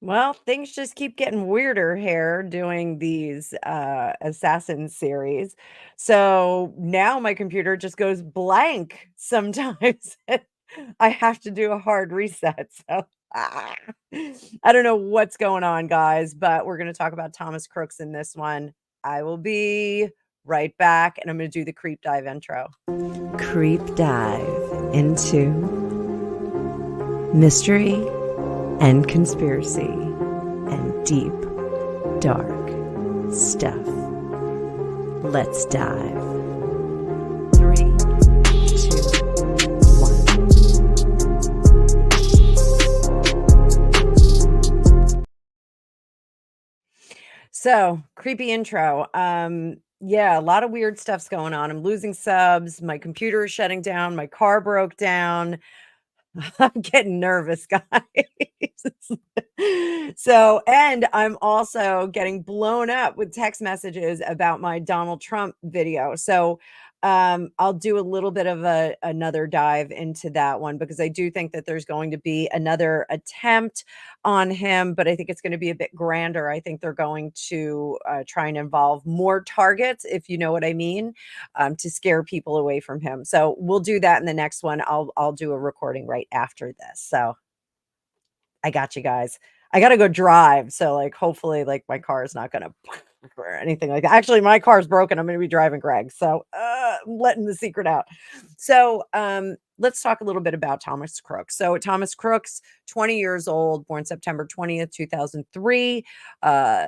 Well, things just keep getting weirder here doing these assassin series. So now my computer just goes blank sometimes. I have to do a hard reset. So ah, I don't know what's going on, guys, but we're going to talk about Thomas Crooks in this one. I will be right back and I'm going to do the creep dive intro. Creep dive into mystery and conspiracy and deep, dark stuff. Let's dive. 3, 2, 1. So, creepy intro. Yeah, a lot of weird stuff's going on. I'm losing subs. My computer is shutting down. My car broke down. I'm getting nervous, guys. So, and I'm also getting blown up with text messages about my Donald Trump video. So, I'll do a little bit of another dive into that one because I do think that there's going to be another attempt on him, but I think it's going to be a bit grander. I think they're going to try and involve more targets, if you know what I mean, to scare people away from him. So we'll do that in the next one. I'll do a recording right after this. So I got you guys. I got to go drive. So like hopefully like my car is not going to or anything like that. Actually, my car's broken. I'm going to be driving Greg. So I'm letting the secret out. So let's talk a little bit about Thomas Crooks. So Thomas Crooks, 20 years old, born September 20th, 2003, uh,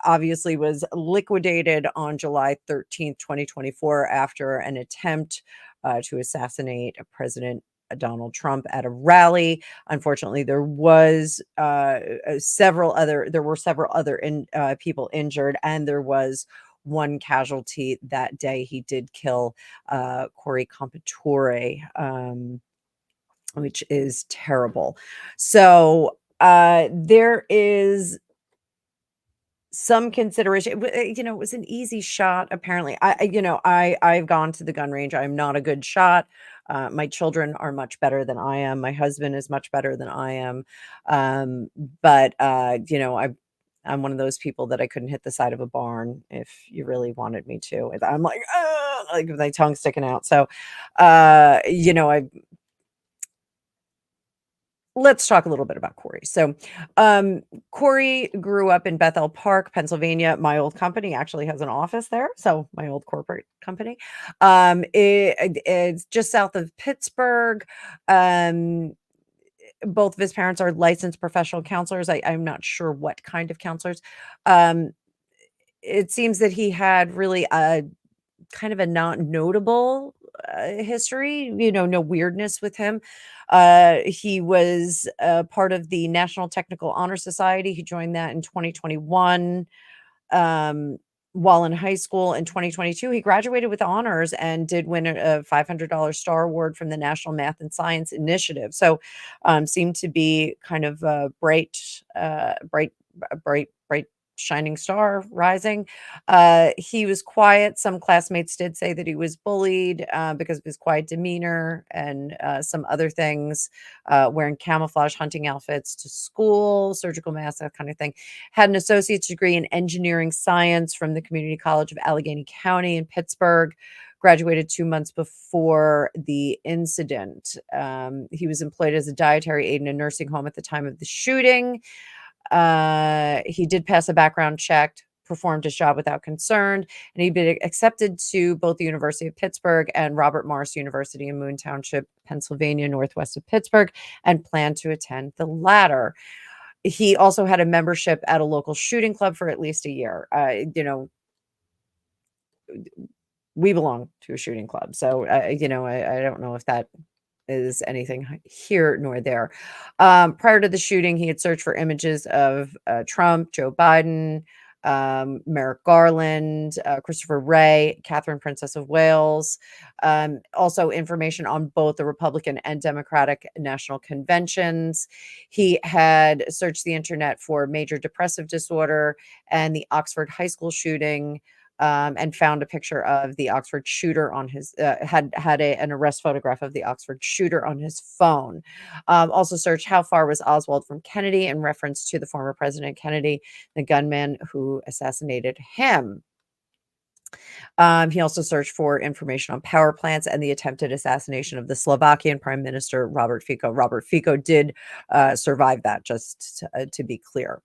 obviously was liquidated on July 13th, 2024 after an attempt to assassinate President Donald Trump at a rally. Unfortunately, there were several other people injured, and there was one casualty that day. He did kill Corey Compatore, which is terrible. So there is some consideration. It was an easy shot. Apparently, I've gone to the gun range. I'm not a good shot. My children are much better than I am. My husband is much better than I am. Um, but I'm one of those people that I couldn't hit the side of a barn if you really wanted me to. I'm like, like with my tongue sticking out. So, I let's talk a little bit about Corey. So, Corey grew up in Bethel Park, Pennsylvania. My old company actually has an office there. So, my old corporate company. It's just south of Pittsburgh. Um, both of his parents are licensed professional counselors. I'm not sure what kind of counselors. Um, it seems that he had really a kind of a not notable history, no weirdness with him. He was part of the National Technical Honor Society. He joined that in 2021. Um, while in high school in 2022, he graduated with honors and did win a $500 star award from the National Math and Science Initiative. So, seemed to be kind of a bright shining star rising. He was quiet. Some classmates did say that he was bullied because of his quiet demeanor and some other things, wearing camouflage hunting outfits to school, surgical masks, that kind of thing. Had an associate's degree in engineering science from the Community College of Allegheny County in Pittsburgh. Graduated 2 months before the incident. He was employed as a dietary aide in a nursing home at the time of the shooting. He did pass a background check, performed his job without concern, and he'd been accepted to both the University of Pittsburgh and Robert Morris University in Moon Township, Pennsylvania, northwest of Pittsburgh, and planned to attend the latter. He also had a membership at a local shooting club for at least a year. We belong to a shooting club. So, I don't know if that is anything here nor there. Prior to the shooting, he had searched for images of Trump, Joe Biden, Merrick Garland, Christopher Wray, Catherine, Princess of Wales. Also, information on both the Republican and Democratic national conventions. He had searched the internet for major depressive disorder and the Oxford high school shooting. and found a picture of the Oxford shooter on his an arrest photograph of the Oxford shooter on his phone. Also searched how far was Oswald from Kennedy in reference to the former President Kennedy, the gunman who assassinated him. He also searched for information on power plants and the attempted assassination of the Slovakian Prime Minister Robert Fico. Robert Fico did survive that, just to be clear.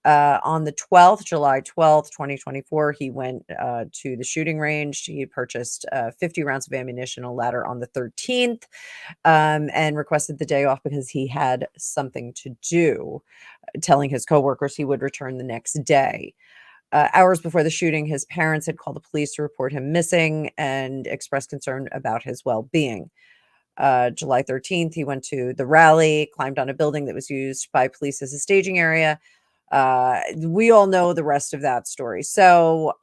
On the 12th, July 12th, 2024, he went to the shooting range. He purchased 50 rounds of ammunition, a ladder on the 13th, and requested the day off because he had something to do, telling his coworkers he would return the next day. Hours before the shooting, his parents had called the police to report him missing and expressed concern about his well-being. July 13th, he went to the rally, climbed on a building that was used by police as a staging area. We all know the rest of that story. So,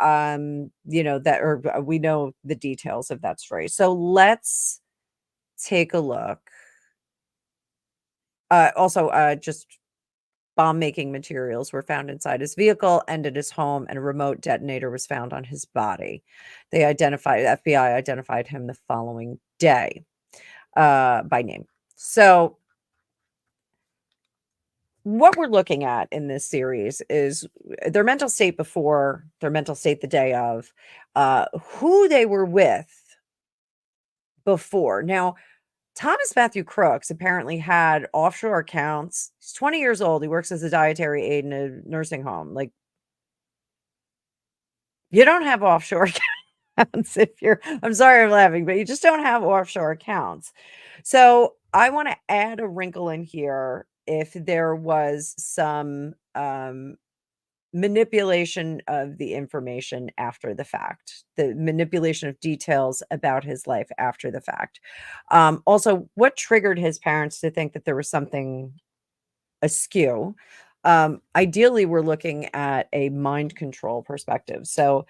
we know the details of that story. So let's take a look. Just bomb-making materials were found inside his vehicle and at his home, and a remote detonator was found on his body. FBI identified him the following day, by name. So what we're looking at in this series is their mental state before, their mental state the day of, who they were with before. Now, Thomas Matthew Crooks apparently had offshore accounts. He's 20 years old. He works as a dietary aide in a nursing home. Like, you don't have offshore accounts if you're, I'm sorry I'm laughing, but you just don't have offshore accounts. So I want to add a wrinkle in here if there was some manipulation of the information after the fact, the manipulation of details about his life after the fact. Also, what triggered his parents to think that there was something askew? Ideally, we're looking at a mind control perspective. So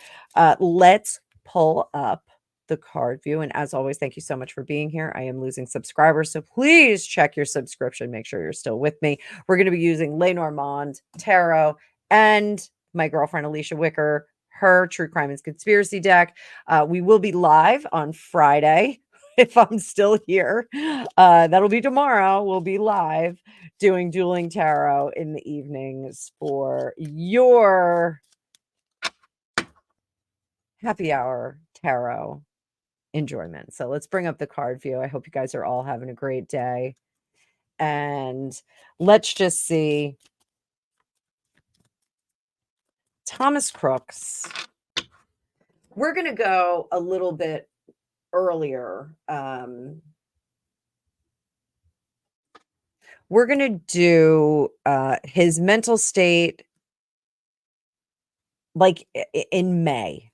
let's pull up the card view. And as always, thank you so much for being here. I am losing subscribers, so please check your subscription. Make sure you're still with me. We're going to be using Lenormand Tarot and my girlfriend Alicia Wicker, her True Crime and Conspiracy deck. We will be live on Friday if I'm still here. That'll be tomorrow. We'll be live doing Dueling Tarot in the evenings for your happy hour tarot enjoyment. So let's bring up the card view. I hope you guys are all having a great day. And let's just see. Thomas Crooks. We're going to go a little bit earlier. We're going to do his mental state like in May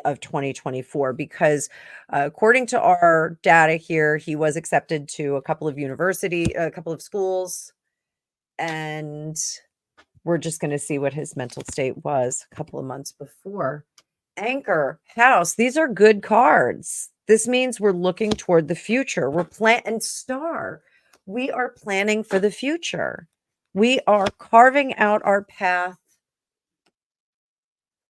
of 2024, because according to our data here, he was accepted to a couple of schools, and we're just going to see what his mental state was a couple of months before. Anchor, House, these are good cards. This means we're looking toward the future. And Star, we are planning for the future. We are carving out our path.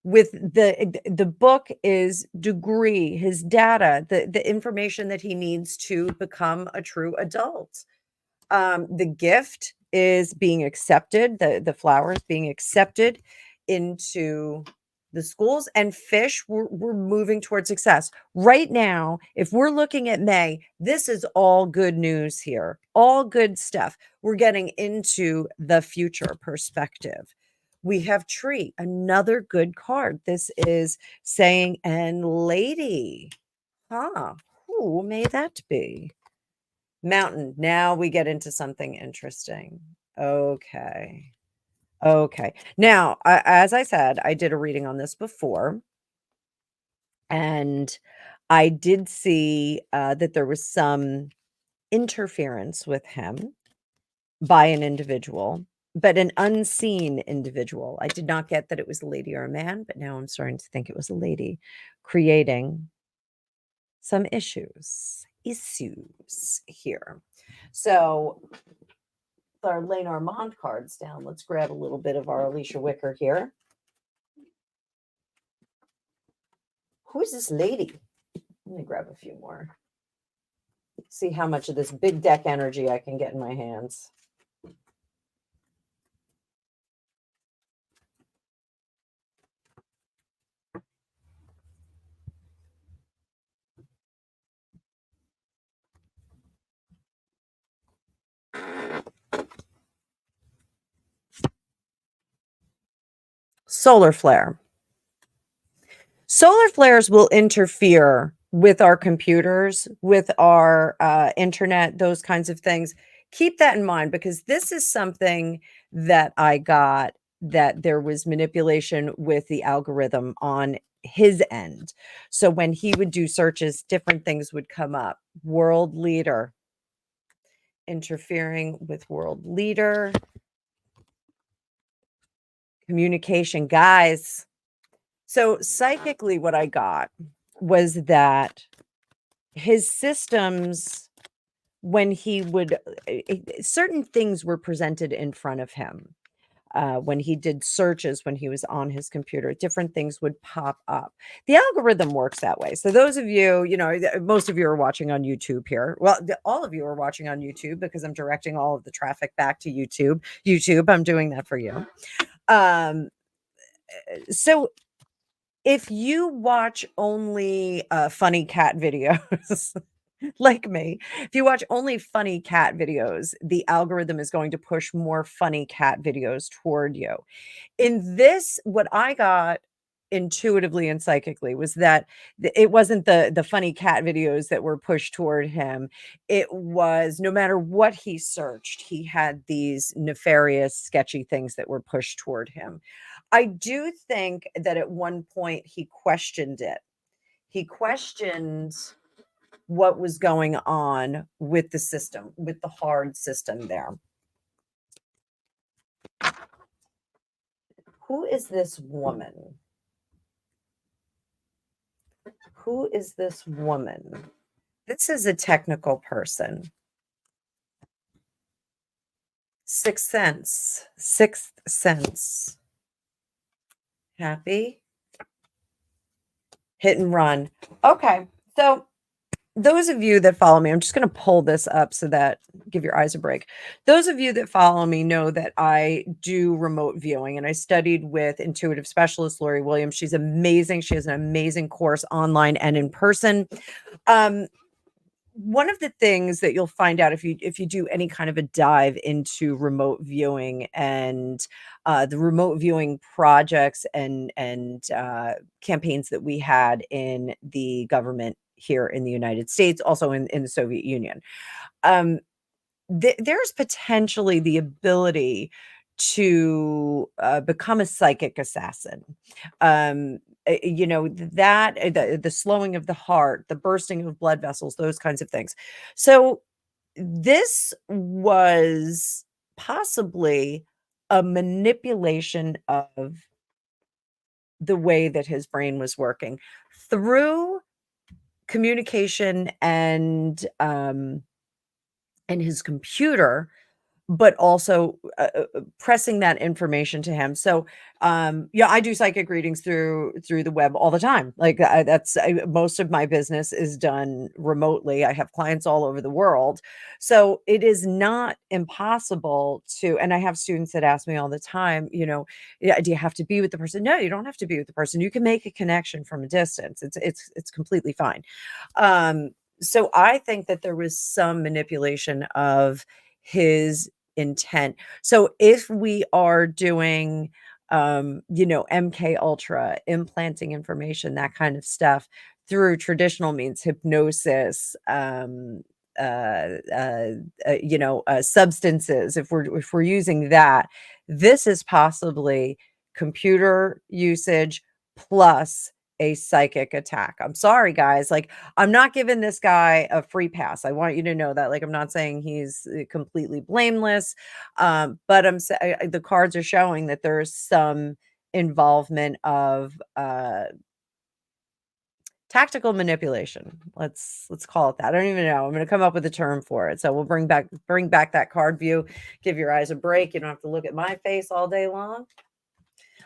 With the book is degree, his data, the information that he needs to become a true adult. The gift is being accepted, the flowers being accepted into the schools, and fish, we're moving towards success. Right now, if we're looking at May, this is all good news here, all good stuff. We're getting into the future perspective. We have Tree, another good card. This is saying, and Lady. Who may that be? Mountain. Now we get into something interesting. Okay. Now, as I said, I did a reading on this before, and I did see that there was some interference with him by an individual, but an unseen individual. I did not get that it was a lady or a man, but now I'm starting to think it was a lady, creating some issues here. So with our Lenormand cards down, let's grab a little bit of our Alicia Wicker here. Who is this lady? Let me grab a few more. See how much of this big deck energy I can get in my hands. Solar flare. Solar flares will interfere with our computers, with our internet, those kinds of things. Keep that in mind because this is something that I got that there was manipulation with the algorithm on his end. So when he would do searches, different things would come up. World leader, interfering with world leader, communication, guys. So psychically, what I got was that his systems, when he would, certain things were presented in front of him. When he did searches, when he was on his computer, different things would pop up. The algorithm works that way. So those of you, most of you are watching on YouTube here. Well, all of you are watching on YouTube because I'm directing all of the traffic back to YouTube. YouTube, I'm doing that for you. So if you watch only funny cat videos, like me, if you watch only funny cat videos, the algorithm is going to push more funny cat videos toward you. In this, what I got intuitively and psychically was that it wasn't the funny cat videos that were pushed toward him. It was no matter what he searched, he had these nefarious, sketchy things that were pushed toward him. I do think that at one point he questioned it. He questioned what was going on with the system, with the hard system there. Who is this woman? Who is this woman? This is a technical person. Sixth sense. Sixth sense. Happy. Hit and run. Okay. So those of you that follow me, I'm just going to pull this up so that give your eyes a break. Those of you that follow me know that I do remote viewing and I studied with intuitive specialist Lori Williams. She's amazing. She has an amazing course online and in person. One of the things that you'll find out if you do any kind of a dive into remote viewing and the remote viewing projects and campaigns that we had in the government here in the United States, also in the Soviet Union, there's potentially the ability to become a psychic assassin. The slowing of the heart, the bursting of blood vessels, those kinds of things. So this was possibly a manipulation of the way that his brain was working through communication and his computer, but also pressing that information to him. So yeah, I do psychic readings through the web all the time. Like most of my business is done remotely. I have clients all over the world, so it is not impossible to. And I have students that ask me all the time, yeah, do you have to be with the person? No, you don't have to be with the person. You can make a connection from a distance. It's completely fine. So I think that there was some manipulation of his intent. So if we are doing MK Ultra, implanting information, that kind of stuff through traditional means, hypnosis, substances, if we're using that, this is possibly computer usage plus a psychic attack. I'm sorry, guys. Like, I'm not giving this guy a free pass. I want you to know that. Like, I'm not saying he's completely blameless, but the cards are showing that there's some involvement of tactical manipulation. Let's call it that. I don't even know. I'm going to come up with a term for it. So we'll bring back that card view. Give your eyes a break. You don't have to look at my face all day long.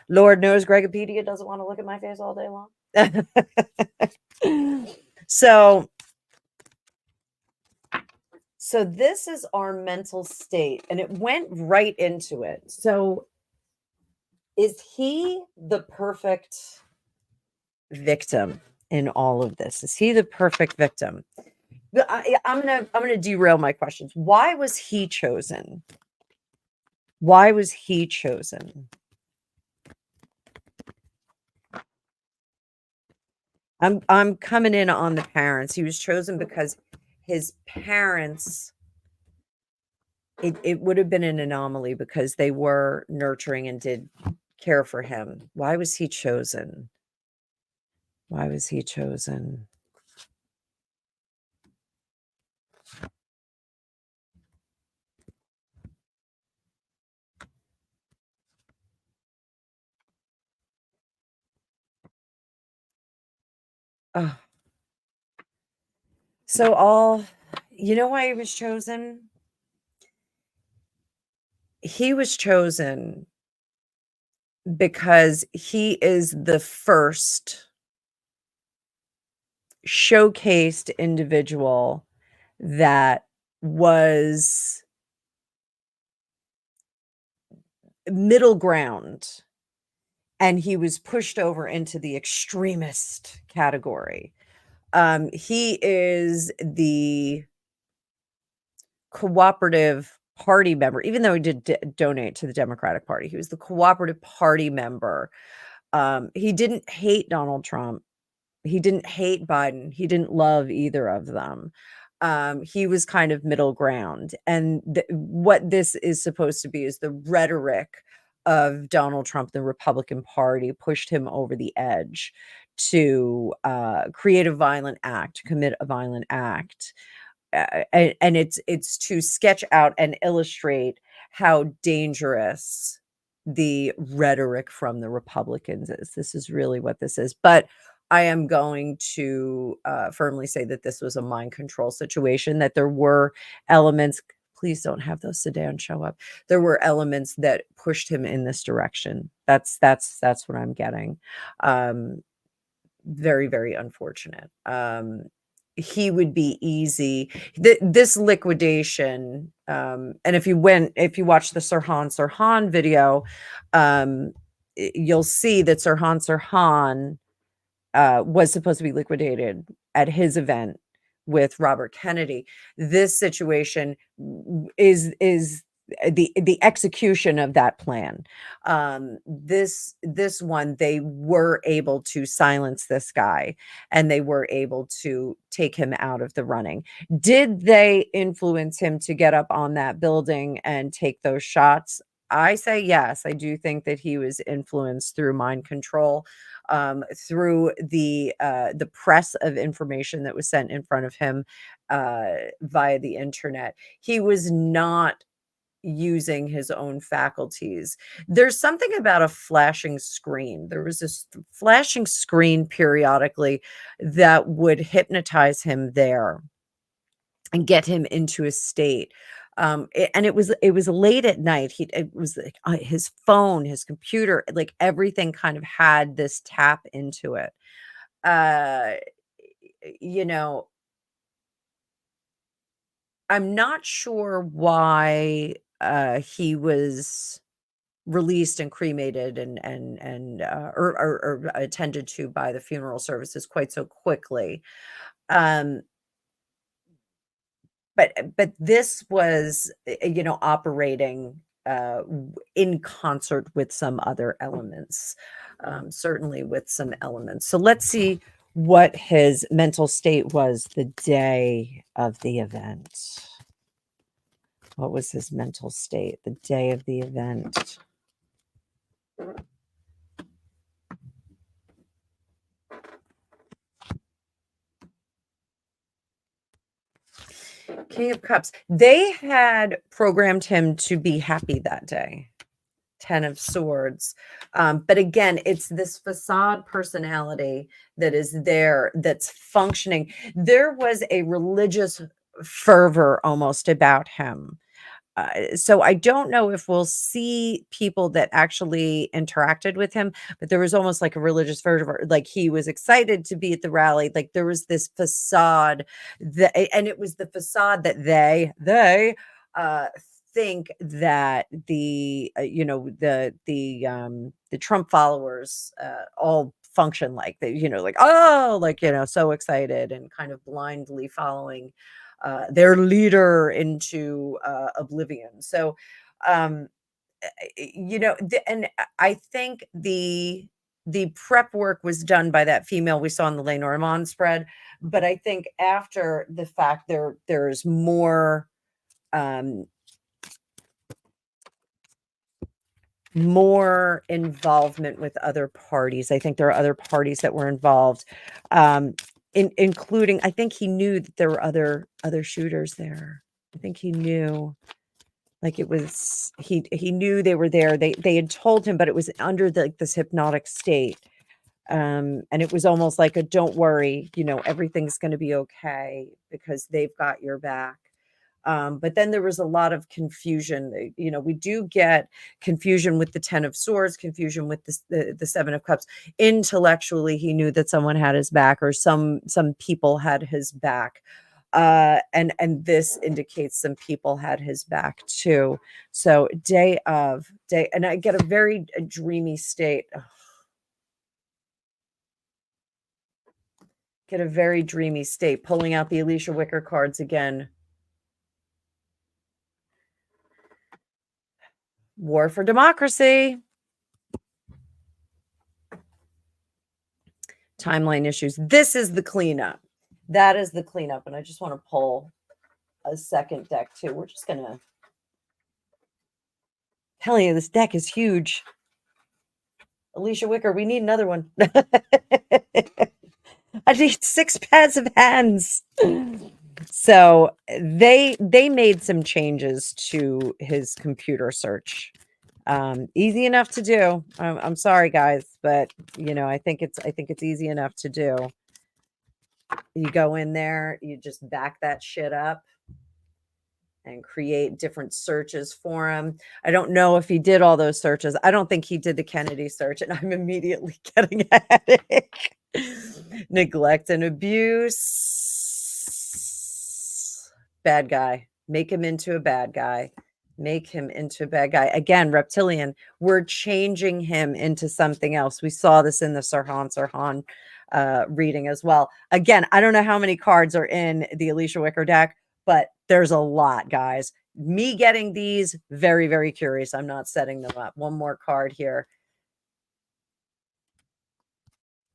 Lord knows Gregopedia doesn't want to look at my face all day long. So so this is our mental state, and it went right into it. So is he the perfect victim in all of this? Is he the perfect victim? I'm gonna derail my questions. Why was he chosen? Why was he chosen? I'm coming in on the parents. He was chosen because his parents, it would have been an anomaly because they were nurturing and did care for him. Why was he chosen? Why was he chosen? Oh, so all you know why he was chosen? He was chosen because he is the first showcased individual that was middle ground, and he was pushed over into the extremist category. He is the cooperative party member, even though he did donate to the Democratic Party. He was the cooperative party member. He didn't hate Donald Trump. He didn't hate Biden. He didn't love either of them. He was kind of middle ground. And what this is supposed to be is the rhetoric of Donald Trump, the Republican Party, pushed him over the edge to create a violent act, commit a violent act. And it's to sketch out and illustrate how dangerous the rhetoric from the Republicans is. This is really what this is. But I am going to firmly say that this was a mind control situation, that there were elements. Please don't have those sedans show up. There were elements that pushed him in this direction. That's what I'm getting. Very, very unfortunate. He would be easy. This liquidation, and if you watch the Sirhan video, you'll see that Sirhan was supposed to be liquidated at his event with Robert Kennedy. This situation is the execution of that plan. This one, they were able to silence this guy, and they were able to take him out of the running. Did they influence him to get up on that building and take those shots? I say yes. I do think that he was influenced through mind control, through the press of information that was sent in front of him via the internet. He was not using his own faculties. There's something about a flashing screen. There was this flashing screen periodically that would hypnotize him there and get him into a state. And it was late at night. It was like his phone, his computer, like everything kind of had this tap into it. Uh, you know, I'm not sure why he was released and cremated or attended to by the funeral services quite so quickly. Um, but this was, operating in concert with some other elements, certainly with some elements. So let's see what his mental state was the day of the event. What was his mental state the day of the event? King of Cups. They had programmed him to be happy that day. 10 of Swords. But again, it's this facade personality that is there, that's functioning. There was a religious fervor almost about him. so I don't know if we'll see people that actually interacted with him, but there was almost like a religious fervor, like he was excited to be at the rally. Like there was this facade that, and it was the facade that uh, think that the Trump followers all function like they, like, oh, like, so excited and kind of blindly following their leader into oblivion. So, um, and I think the prep work was done by that female we saw in the Lenormand spread, but I think after the fact, there's um, more involvement with other parties. I think there are other parties that were involved, um, including. I think he knew that there were other shooters there. I think he knew. Like it was he knew they were there. They had told him, but it was under this hypnotic state. And it was almost like a don't worry, everything's going to be okay because they've got your back. But then there was a lot of confusion. We do get confusion with the 10 of swords, confusion with the 7 of cups. Intellectually, he knew that someone had his back, or some people had his back. And this indicates some people had his back too. So day, and I get a very dreamy state. Get a very dreamy state, pulling out the Alicia Wicker cards again. War for democracy. Timeline issues. This is the cleanup. That is the cleanup. And I just want to pull a second deck too. We're just going to tell you this deck is huge. Alicia Wicker, we need another one. I need 6 pads of hands. So they made some changes to his computer search. Easy enough to do. I'm sorry, guys, but I think it's easy enough to do. You go in there, you just back that shit up and create different searches for him. I don't know if he did all those searches. I don't think he did the Kennedy search, and I'm immediately getting a headache. Neglect and abuse. Bad guy. Make him into a bad guy. Make him into a bad guy. Again, reptilian. We're changing him into something else. We saw this in the Sirhan reading as well. Again, I don't know how many cards are in the Alicia Wicker deck, but there's a lot, guys. Me getting these, very, very curious. I'm not setting them up. One more card here.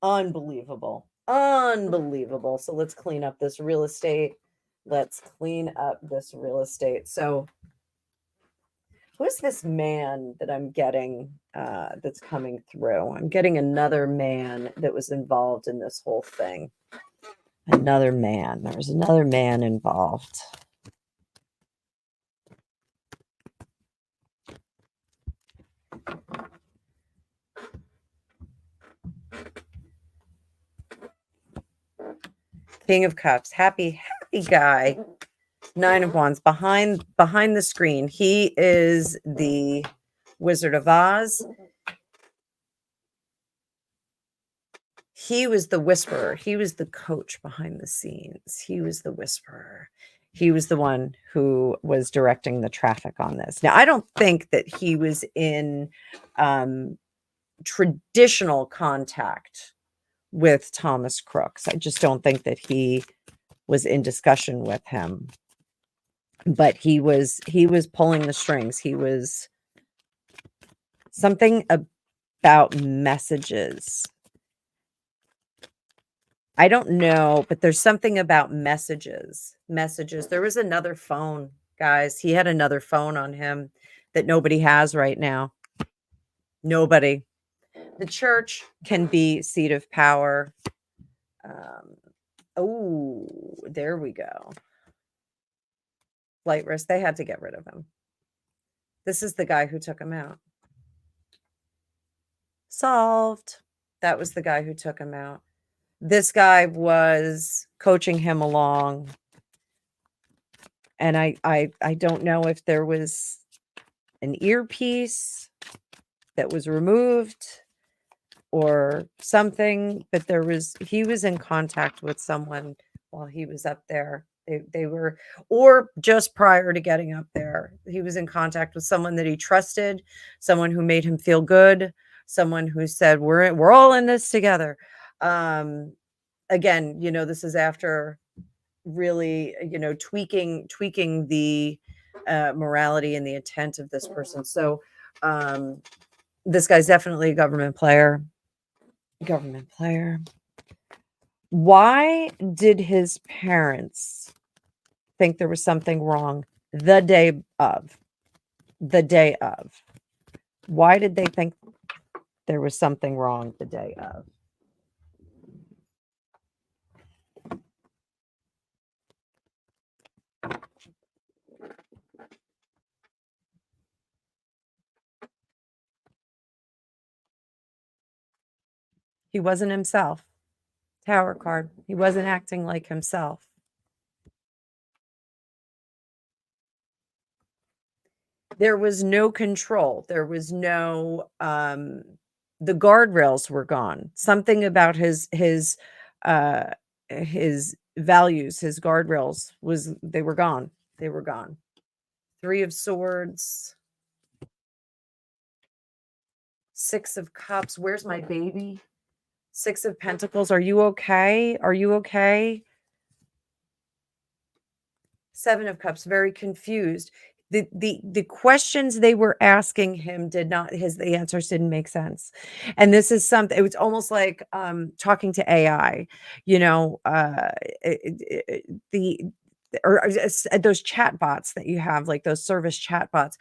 Unbelievable. Unbelievable. So let's clean up this real estate. Let's clean up this real estate. So who's this man that I'm getting that's coming through? I'm getting another man that was involved in this whole thing. Another man. There's another man involved. King of Cups. Happy guy. 9 of Wands behind the screen. He is the Wizard of Oz. He was the whisperer. He was the coach behind the scenes. He was the whisperer. He was the one who was directing the traffic on this. Now, I don't think that he was in traditional contact with Thomas Crooks. I just don't think that he was in discussion with him. But he was pulling the strings. He was something about messages. I don't know, but there's something about messages. There was another phone, guys. He had another phone on him that nobody has right now. Nobody. The church can be seat of power. Oh, there we go. Flight risk. They had to get rid of him. This is the guy who took him out. Solved. That was the guy who took him out. This guy was coaching him along And I don't know if there was an earpiece that was removed or something, but he was in contact with someone while he was up there. They were, or just prior to getting up there, he was in contact with someone that he trusted, someone who made him feel good, someone who said, we're all in this together. Again, this is after really, tweaking the morality and the intent of this person. So this guy's definitely a government player. Government player. Why did his parents think there was something wrong the day of? The day of. Why did they think there was something wrong the day of? He wasn't himself. Tower card. He wasn't acting like himself. There was no control. There was no the guardrails were gone. Something about uh his values, his guardrails they were gone. They were gone. 3 of swords, 6 of cups. Where's my baby? 6 of pentacles. Are you okay? Are you okay? 7 of cups, very confused. The questions they were asking him the answers didn't make sense. And this is something, it was almost like talking to AI, you know, the or those chat bots that you have, like those service chat bots.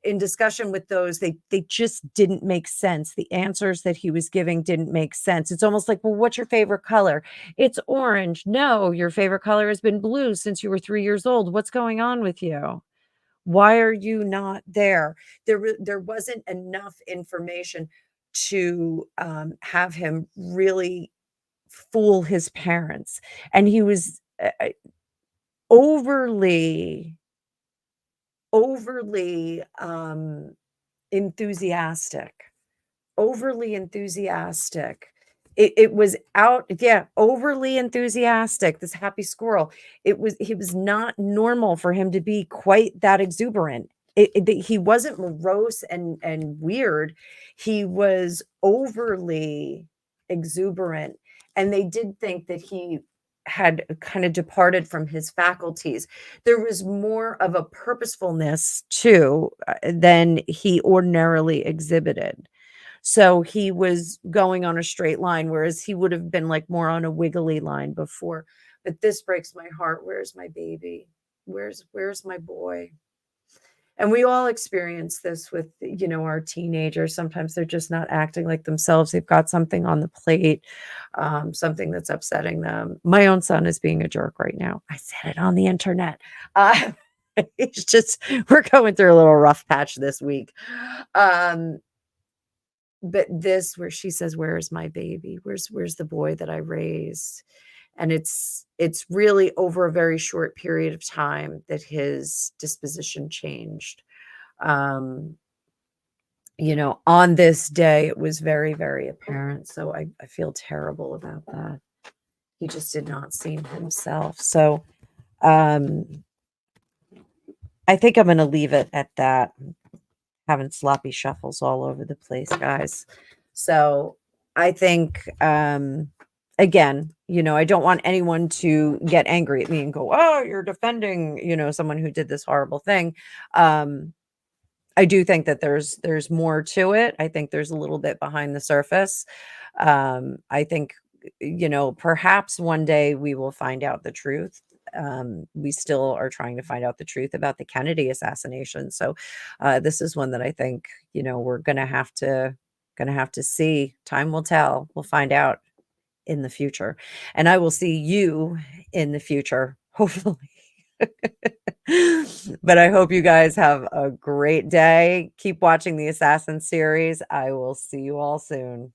In discussion with those, they just didn't make sense. The answers that he was giving didn't make sense. It's almost like, well, what's your favorite color? It's orange. No, your favorite color has been blue since you were 3 years old. What's going on with you? Why are you not there? There wasn't enough information to have him really fool his parents, and he was overly overly enthusiastic. Overly enthusiastic. It was out, yeah, overly enthusiastic, this happy squirrel. He was not normal for him to be quite that exuberant. He wasn't morose and weird. He was overly exuberant, and they did think that he had kind of departed from his faculties. There was more of a purposefulness too than he ordinarily exhibited. So he was going on a straight line, whereas he would have been like more on a wiggly line before. But this breaks my heart. Where's my baby? Where's my boy? And we all experience this with, our teenagers. Sometimes they're just not acting like themselves. They've got something on the plate, something that's upsetting them. My own son is being a jerk right now. I said it on the internet. It's just, we're going through a little rough patch this week. But this, where she says, where's my baby? Where's the boy that I raised? And it's really over a very short period of time that his disposition changed. On this day, it was very, very apparent. So I feel terrible about that. He just did not seem himself. So I think I'm going to leave it at that. Having sloppy shuffles all over the place, guys. So I think, again, I don't want anyone to get angry at me and go, oh, you're defending, someone who did this horrible thing. I do think that there's more to it. I think there's a little bit behind the surface. I think, perhaps one day we will find out the truth. We still are trying to find out the truth about the Kennedy assassination. So this is one that I think, we're gonna have to see. Time will tell. We'll find out in the future. And I will see you in the future, hopefully. But I hope you guys have a great day. Keep watching the Assassin series. I will see you all soon.